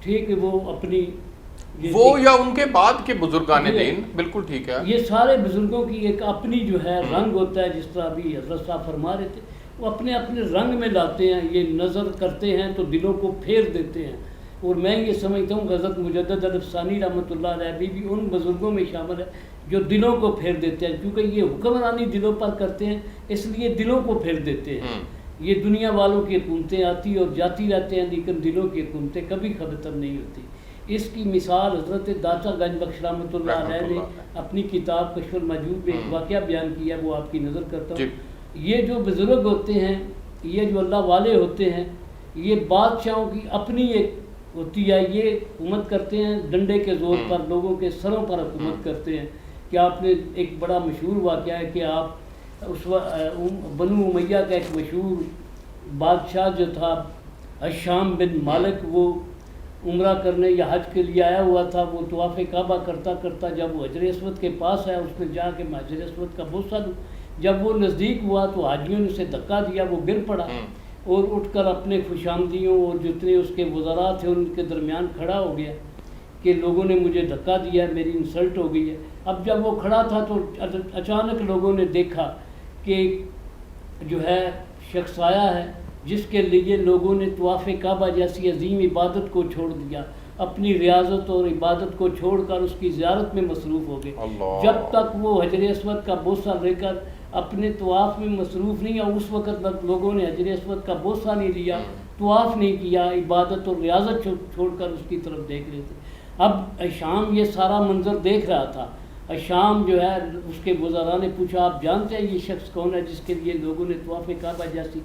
ٹھیک ہے، وہ اپنی وہ یا ان کے بعد کے بزرگان دین، بالکل ٹھیک ہے، یہ سارے بزرگوں کی ایک اپنی جو ہے رنگ ہوتا ہے، جس طرح ابھی حضرت صاحب فرما رہے تھے، وہ اپنے اپنے رنگ میں لاتے ہیں، یہ نظر کرتے ہیں تو دلوں کو پھیر دیتے ہیں۔ اور میں یہ سمجھتا ہوں کہ حضرت مجدد الفسانی رحمۃ اللہ علیہ بھی ان بزرگوں میں شامل ہے جو دلوں کو پھیر دیتے ہیں، کیونکہ یہ حکمرانی دلوں پر کرتے ہیں، اس لیے دلوں کو پھیر دیتے ہیں۔ یہ دنیا والوں کی حکومتیں آتی اور جاتی رہتے ہیں، لیکن دلوں کی حکومتیں کبھی ختم نہیں ہوتی۔ اس کی مثال حضرت داتا گنج بخش رحمۃ اللہ علیہ نے اپنی کتاب کشف المجوب میں ایک واقعہ بیان کیا، وہ آپ کی نظر کرتا ہوں۔ یہ جو بزرگ ہوتے ہیں، یہ جو اللہ والے ہوتے ہیں، یہ بادشاہوں کی اپنی ایک ہوتی ہے، یہ حکومت کرتے ہیں ڈنڈے کے زور پر، لوگوں کے سروں پر حکومت کرتے ہیں۔ کہ آپ نے ایک بڑا مشہور واقعہ ہے کہ آپ اس بنو امیہ کا ایک مشہور بادشاہ جو تھا ہشام بن مالک، وہ عمرہ کرنے یا حج کے لیے آیا ہوا تھا، وہ طواف کعبہ کرتا کرتا جب وہ حجر اسود کے پاس آیا، اس نے جا کے میں حجر اسود کا بوسہ لوں۔ جب وہ نزدیک ہوا تو حاجیوں نے اسے دھکا دیا، وہ گر پڑا اور اٹھ کر اپنے خوشامدیوں اور جتنے اس کے وزراء تھے ان کے درمیان کھڑا ہو گیا کہ لوگوں نے مجھے دھکا دیا ہے، میری انسلٹ ہو گئی ہے۔ اب جب وہ کھڑا تھا تو اچانک لوگوں نے دیکھا کہ جو ہے شخص آیا ہے جس کے لیے لوگوں نے طواف کعبہ جیسی عظیم عبادت کو چھوڑ دیا، اپنی ریاضت اور عبادت کو چھوڑ کر اس کی زیارت میں مصروف ہو گئے۔ جب تک وہ حجر اسود کا بوسہ لے کر اپنے طواف میں مصروف نہیں، اور اس وقت تک لوگوں نے حجر اسود کا بوسہ نہیں لیا، طواف نہیں کیا، عبادت اور ریاضت چھوڑ کر اس کی طرف دیکھ رہے تھے۔ اب شام یہ سارا منظر دیکھ رہا تھا۔ شام جو ہے اس کے وزراء نے پوچھا آپ جانتے ہیں یہ شخص کون ہے جس کے لیے لوگوں نے طواف کعبہ جیسی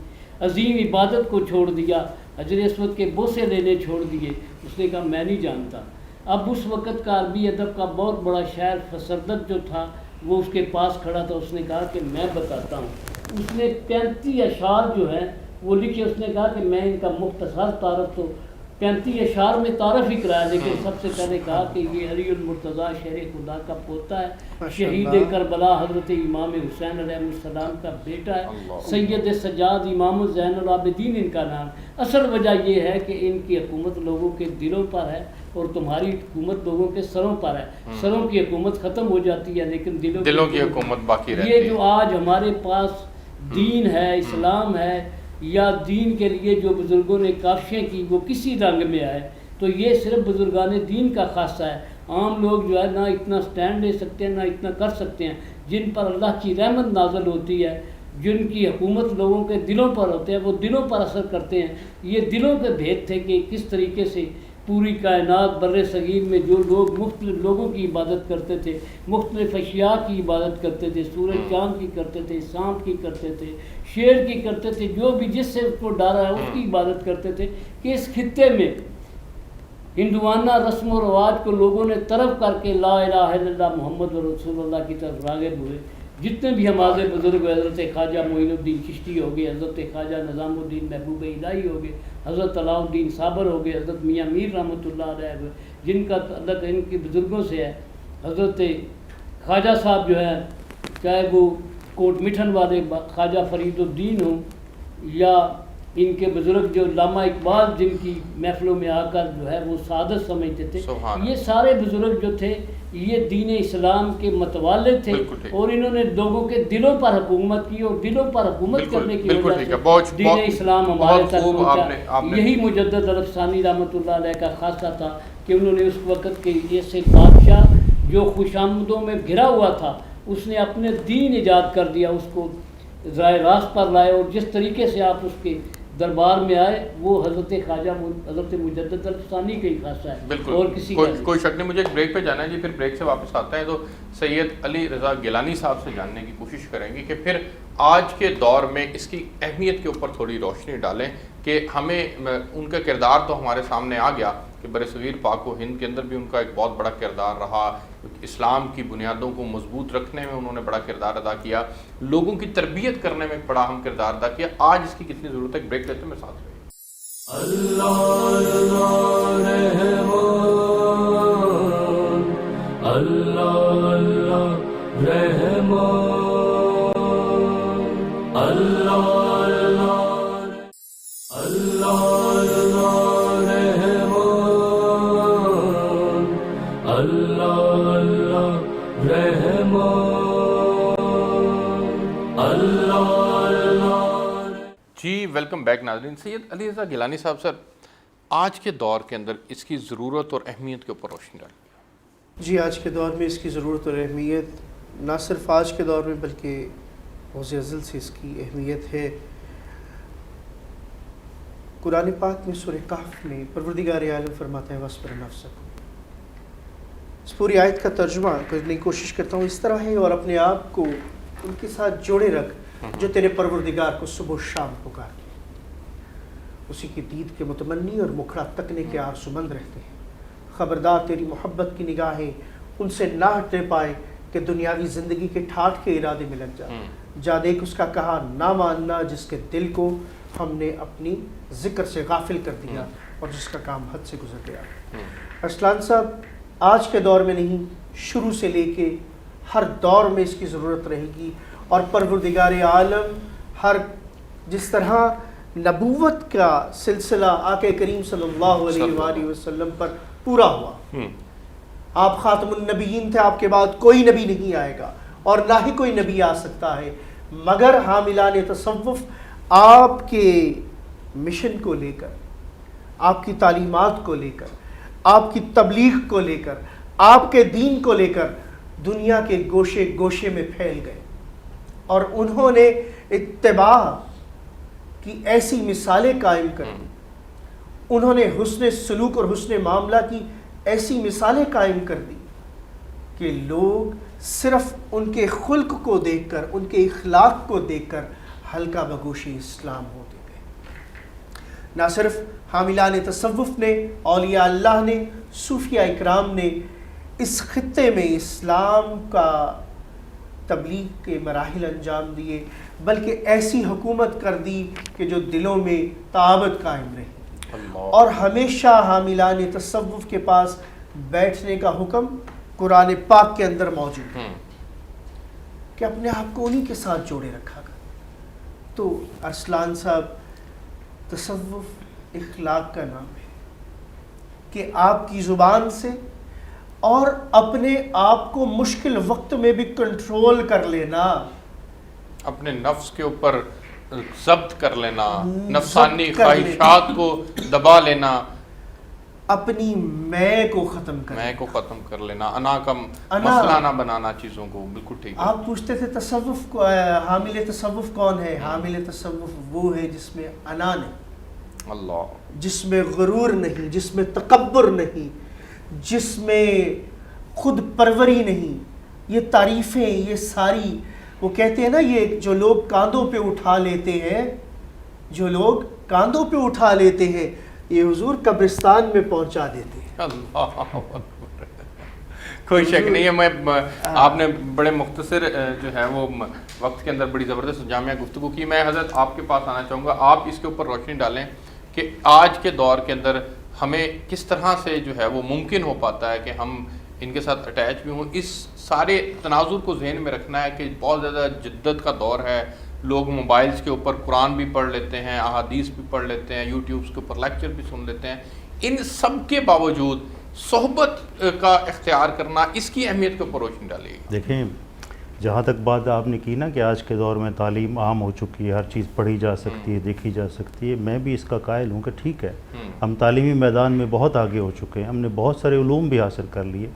عظیم عبادت کو چھوڑ دیا، حجر اسود کے بوسے لینے چھوڑ دیے؟ اس نے کہا میں نہیں جانتا۔ اب اس وقت کا عربی ادب کا بہت بڑا شاعر فسردق جو تھا وہ اس کے پاس کھڑا تھا، اس نے کہا کہ میں بتاتا ہوں۔ اس نے 35 اشعار جو ہیں وہ لکھے، اس نے کہا کہ میں ان کا مختصر تعارف تو 35 اشعار میں تعارف ہی کرایا، لیکن سب سے پہلے کہا کہ یہ علی المرتضیٰ شیر خدا کا پوتا ہے، شہید کربلا حضرت امام حسین علیہ السلام کا بیٹا ہے، سید سجاد امام زین العابدین ان کا نام۔ اصل وجہ یہ ہے کہ ان کی حکومت لوگوں کے دلوں پر ہے اور تمہاری حکومت لوگوں کے سروں پر ہے۔ سروں کی حکومت ختم ہو جاتی ہے لیکن دلوں کی حکومت باقی رہتی ہے۔ یہ جو آج ہمارے پاس دین ہے، اسلام ہے، یا دین کے لیے جو بزرگوں نے کاوشیں کی وہ کسی رنگ میں آئے، تو یہ صرف بزرگان دین کا خاصہ ہے۔ عام لوگ جو ہے نہ اتنا سٹینڈ لے سکتے ہیں نہ اتنا کر سکتے ہیں۔ جن پر اللہ کی رحمت نازل ہوتی ہے، جن کی حکومت لوگوں کے دلوں پر ہوتے ہیں، وہ دلوں پر اثر کرتے ہیں۔ یہ دلوں کے بھید تھے کہ کس طریقے سے پوری کائنات بر صغیر میں جو لوگ مختلف لوگوں کی عبادت کرتے تھے، مختلف اشیاء کی عبادت کرتے تھے، سورج چاند کی کرتے تھے، سانپ کی کرتے تھے، شیر کی کرتے تھے، جو بھی جس سے اس کو ڈارا ہے اس کی عبادت کرتے تھے، کہ اس خطے میں ہندوانہ رسم و رواج کو لوگوں نے طرف کر کے لا الہ الا اللہ محمد رسول اللہ کی طرف راغب ہوئے۔ جتنے بھی ہمارے بزرگ، حضرت خواجہ معین الدین چشتی ہو گئے، حضرت خواجہ نظام الدین محبوب الہی ہو گئے، حضرت علاء الدین صابر ہو گئے، حضرت میاں میر رحمۃ اللہ علیہ جن کا تعلق ان کے بزرگوں سے ہے، حضرت خواجہ صاحب جو ہے، چاہے وہ کوٹ مٹھن والے خواجہ فرید الدین ہوں، یا ان کے بزرگ جو علامہ اقبال جن کی محفلوں میں آ کر جو ہے وہ سعادت سمجھتے تھے، یہ سارے بزرگ جو تھے یہ دین اسلام کے متوالے تھے، اور انہوں نے لوگوں کے دلوں پر حکومت کی، اور دلوں پر حکومت کرنے کی وجہ سے دین اسلام ہمارے تک پہنچا۔ یہی مجدد الفسانی رحمۃ اللہ علیہ کا خاصہ تھا کہ انہوں نے اس وقت کے ایسے بادشاہ جو خوش آمدوں میں گھرا ہوا تھا، اس نے اپنے دین ایجاد کر دیا، اس کو راہ راست پر لائے، اور جس طریقے سے آپ اس کے دربار میں آئے وہ حضرت خواجہ حضرت مجدد الفسانی کا ہی خاصہ ہے، بالکل اور کسی کوئی شک نہیں۔ مجھے ایک بریک پہ جانا ہے جی، پھر بریک سے واپس آتا ہے تو سید علی رضا گیلانی صاحب سے جاننے کی کوشش کریں گے کہ پھر آج کے دور میں اس کی اہمیت کے اوپر تھوڑی روشنی ڈالیں کہ ہمیں ان کا کردار تو ہمارے سامنے آ گیا کہ برصغیر پاک و ہند کے اندر بھی ان کا ایک بہت بڑا کردار رہا، اسلام کی بنیادوں کو مضبوط رکھنے میں انہوں نے بڑا کردار ادا کیا، لوگوں کی تربیت کرنے میں ایک بڑا اہم کردار ادا کیا۔ آج اس کی کتنی ضرورت ہے؟ بریک لیتے ہیں، میں ساتھ رہے۔ اللہ اللہ رحمان، اللہ اللہ رحمان اللہ اللہ. جی ویلکم بیک ناظرین. سید علی رضا گیلانی صاحب سر، آج کے دور کے اندر اس کی ضرورت اور اہمیت کے اوپر روشنی ڈالیں. جی آج کے دور میں اس کی ضرورت اور اہمیت نہ صرف آج کے دور میں بلکہ روز ازل سے اس کی اہمیت ہے. قرآن پاک میں سورہ کہف میں پروردگار عالم فرماتا ہے وَاصْبِرْ نَفْسَكَ. اس پوری آیت کا ترجمہ کرنے کی کوشش کرتا ہوں اس طرح ہے، اور اپنے آپ کو ان کے ساتھ جوڑے رکھ جو تیرے پروردگار کو صبح و شام پکار کے اسی کی دید کے متمنی اور مکھڑا تکنے کے آرزومند رہتے ہیں. خبردار تیری محبت کی نگاہیں ان سے نہ ہٹنے پائے کہ دنیاوی زندگی کے ٹھاٹھ کے ارادے میں لگ جائے. جا دیکھ اس کا کہا نہ ماننا جس کے دل کو ہم نے اپنی ذکر سے غافل کر دیا اور جس کا کام حد سے گزر گیا. ارسلان صاحب، آج کے دور میں نہیں، شروع سے لے کے ہر دور میں اس کی ضرورت رہے گی. اور پروردگار عالم ہر جس طرح نبوت کا سلسلہ آقا کریم صلی اللہ علیہ وآلہ وسلم پر پورا ہوا، آپ خاتم النبیین تھے، آپ کے بعد کوئی نبی نہیں آئے گا اور نہ ہی کوئی نبی آ سکتا ہے مگر حاملان تصوف آپ کے مشن کو لے کر، آپ کی تعلیمات کو لے کر، آپ کی تبلیغ کو لے کر، آپ کے دین کو لے کر دنیا کے گوشے گوشے میں پھیل گئے. اور انہوں نے اتباع کی ایسی مثالیں قائم کر دی، انہوں نے حسن سلوک اور حسن معاملہ کی ایسی مثالیں قائم کر دی کہ لوگ صرف ان کے خلق کو دیکھ کر، ان کے اخلاق کو دیکھ کر ہلکا بگوش اسلام ہوتے گئے. نہ صرف حاملان تصوف نے، اولیاء اللہ نے، صوفیاء اکرام نے اس خطے میں اسلام کا تبلیغ کے مراحل انجام دیے، بلکہ ایسی حکومت کر دی کہ جو دلوں میں تعابت قائم رہی. اور ہمیشہ حاملان تصوف کے پاس بیٹھنے کا حکم قرآن پاک کے اندر موجود ہے کہ اپنے آپ کو انہی کے ساتھ جوڑے رکھا گا. تو ارسلان صاحب، تصوف اخلاق کا نام ہے کہ آپ کی زبان سے اور اپنے آپ کو مشکل وقت میں بھی کنٹرول کر لینا، اپنے نفس کے اوپر ضبط کر لینا، نفسانی خواہشات کو دبا لینا، اپنی میں کو ختم کر لینا، انا کا مسئلہ نہ بنانا چیزوں کو. بالکل ٹھیک. آپ پوچھتے تھے تصوف کو، حامل تصوف کون ہے؟ حامل تصوف وہ ہے جس میں انا نہیں، اللہ، جس میں غرور نہیں، جس میں تکبر نہیں، جس میں خود پروری نہیں. یہ تعریفیں، یہ ساری، وہ کہتے ہیں نا، یہ جو لوگ کاندھوں پہ اٹھا لیتے ہیں، جو لوگ کاندھوں پہ اٹھا لیتے ہیں، یہ حضور قبرستان میں پہنچا دیتے ہیں. اللہ، کوئی شک نہیں ہے. میں آپ نے بڑے مختصر جو ہے وہ وقت کے اندر بڑی زبردست جامعہ گفتگو کی. میں حضرت آپ کے پاس آنا چاہوں گا، آپ اس کے اوپر روشنی ڈالیں کہ آج کے دور کے اندر ہمیں کس طرح سے جو ہے وہ ممکن ہو پاتا ہے کہ ہم ان کے ساتھ اٹیچ بھی ہوں. اس سارے تناظر کو ذہن میں رکھنا ہے کہ بہت زیادہ جدت کا دور ہے. لوگ موبائلز کے اوپر قرآن بھی پڑھ لیتے ہیں، احادیث بھی پڑھ لیتے ہیں، یوٹیوبز کے اوپر لیکچر بھی سن لیتے ہیں. ان سب کے باوجود صحبت کا اختیار کرنا، اس کی اہمیت کے اوپر روشنی ڈالے گی. دیکھیں، جہاں تک بات آپ نے کی نا کہ آج کے دور میں تعلیم عام ہو چکی ہے، ہر چیز پڑھی جا سکتی ہے، دیکھی جا سکتی ہے، میں بھی اس کا قائل ہوں کہ ٹھیک ہے، ہم تعلیمی میدان میں بہت آگے ہو چکے ہیں، ہم نے بہت سارے علوم بھی حاصل کر لیے،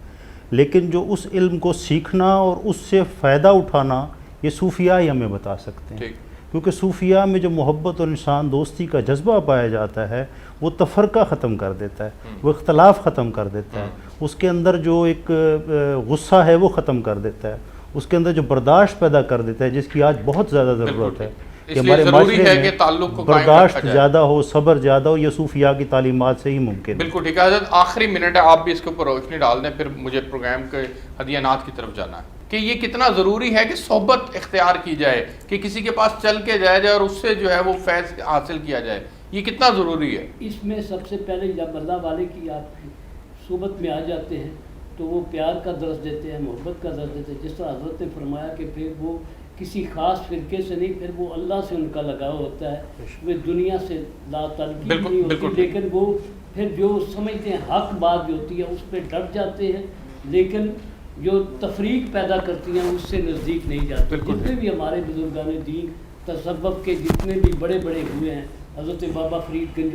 لیکن جو اس علم کو سیکھنا اور اس سے فائدہ اٹھانا، یہ صوفیاء ہی ہمیں بتا سکتے ہیں. کیونکہ صوفیاء میں جو محبت اور انسان دوستی کا جذبہ پایا جاتا ہے، وہ تفرقہ ختم کر دیتا ہے، وہ اختلاف ختم کر دیتا ہے، اس کے اندر جو ایک غصہ ہے وہ ختم کر دیتا ہے، اس کے اندر جو برداشت پیدا کر دیتا ہے، جس کی آج بہت زیادہ ضرورت ہے کہ ہمارے معاشرے میں برداشت زیادہ ہو، صبر زیادہ ہو. یہ صوفیاء کی تعلیمات سے ہی ممکن ہے. بالکل ٹھیک ہے. حضرت آخری منٹ ہے، آپ بھی اس کے اوپر روشنی ڈال دیں، پھر مجھے پروگرام کے ہدیانات کی طرف جانا ہے کہ یہ کتنا ضروری ہے کہ صحبت اختیار کی جائے، کہ کسی کے پاس چل کے جایا جائے اور اس سے جو ہے وہ فیض حاصل کیا جائے. یہ کتنا ضروری ہے؟ اس میں سب سے پہلے جب اللہ والے کی آپ صحبت میں آ جاتے ہیں تو وہ پیار کا درس دیتے ہیں، محبت کا درس دیتے ہیں. جس طرح حضرت نے فرمایا کہ پھر وہ کسی خاص فرقے سے نہیں، پھر وہ اللہ سے ان کا لگاؤ ہوتا ہے، وہ دنیا سے لا تعلقی نہیں ہوتی، لیکن وہ پھر جو سمجھتے ہیں حق بات جو ہوتی ہے اس پہ ڈٹ جاتے ہیں لیکن جو تفریق پیدا کرتی ہیں اس سے نزدیک نہیں جاتی. جتنے بھی ہمارے بزرگان دین تصوف کے جتنے بھی بڑے بڑے ہوئے ہیں، حضرت بابا فرید گنج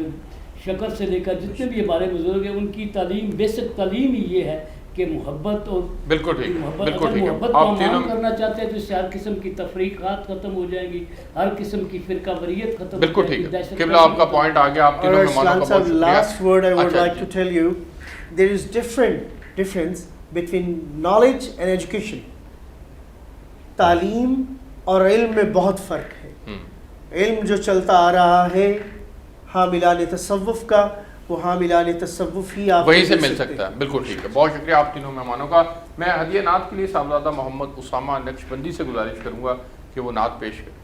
شکر سے لے کر جتنے بھی ہمارے بزرگ ہیں، ان کی تعلیم بیسک تعلیم ہی یہ ہے کہ محبت اور بالکل ٹھیک محبت کو ہم عام کرنا چاہتے ہیں تو اس سے ہر قسم کی تفریقات ختم ہو جائیں گی، ہر قسم کی فرقہ واریت ختم ہو بالکل جائے گی. ٹھیک ہے. قبلہ آپ کا پوائنٹ آ گیا. آپ تینوں مہمانوں کا بہت شکریہ. last word I would like to tell you, there is difference between knowledge and education. تعلیم اور علم میں بہت فرق ہے. علم جو چلتا آ رہا ہے حاملان تصوف کا، وہ حاملان تصوف ہی آپ وہیں سے مل سکتا ہے. بالکل ٹھیک ہے. بہت شکریہ آپ تینوں مہمانوں کا. میں ہدیہ نعت کے لیے صاحبزادہ محمد اسامہ نقشبندی سے گزارش کروں گا کہ وہ نعت پیش کریں.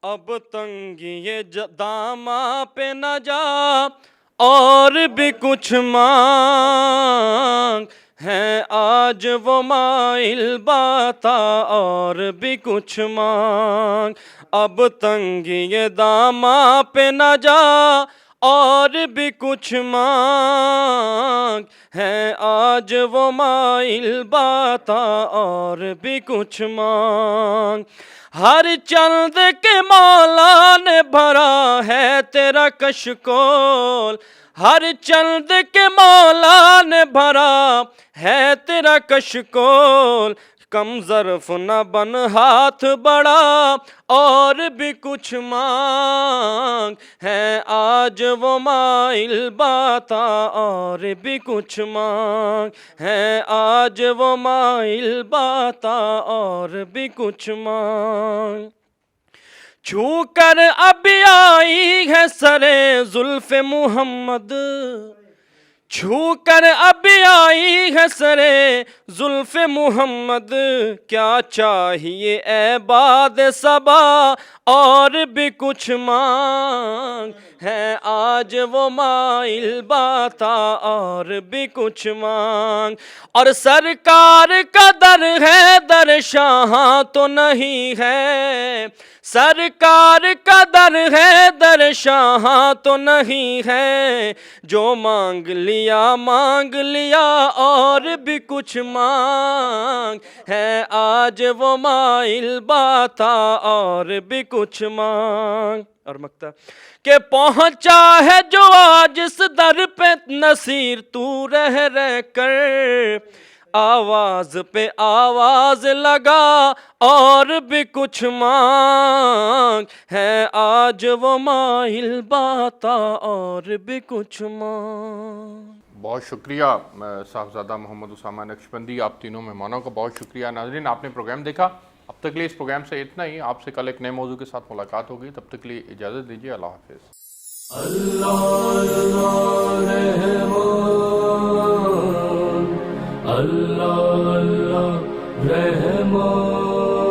اب تنگی داماں پہ نہ جا اور بھی کچھ مانگ، ہیں آج وہ مائل باتا اور بھی کچھ مانگ. اب تنگی داماں پہ نہ جا اور بھی کچھ مانگ، ہیں آج وہ مائل باتا اور بھی کچھ مانگ. ہر چند کے مولا نے بھرا ہے تیرا کشکول، ہر چند کے مولا نے بھرا ہے تیرا کشکول. کم ظرف نہ بن ہاتھ بڑا اور بھی کچھ مانگ، ہے آج وہ مائل باتا اور بھی کچھ مانگ، ہے آج وہ مائل باتا اور بھی کچھ مانگ. چھو کر ابھی آئی ہے سرے زلف محمد، چھو کر ابھی آئی ہے سرے زلف محمد. کیا چاہیے اے باد صبا اور بھی کچھ مانگ، ہے آج وہ مائل باتا اور بھی کچھ مانگ. اور سرکار کا در ہے در شاہاں تو نہیں ہے، سرکار کا در ہے در شاہاں تو نہیں ہے. جو مانگ لیا اور بھی کچھ مانگ، ہے آج وہ مائل باتا اور بھی کچھ مانگ. اور مکتا کہ پہنچا ہے جو آج اس در پہ نصیر تو رہ کر، آواز پہ آواز لگا اور بھی کچھ مانگ، ہے آج وہ مائل باتا اور بھی کچھ مانگ. بہت شکریہ صاحبزادہ محمد اسامہ نقشبندی. آپ تینوں مہمانوں کا بہت شکریہ. ناظرین آپ نے پروگرام دیکھا. اب تک لیے اس پروگرام سے اتنا ہی. آپ سے کل ایک نئے موضوع کے ساتھ ملاقات ہوگی. تب تک لیے اجازت دیجیے. اللہ حافظ. اللہ اللہ رحمان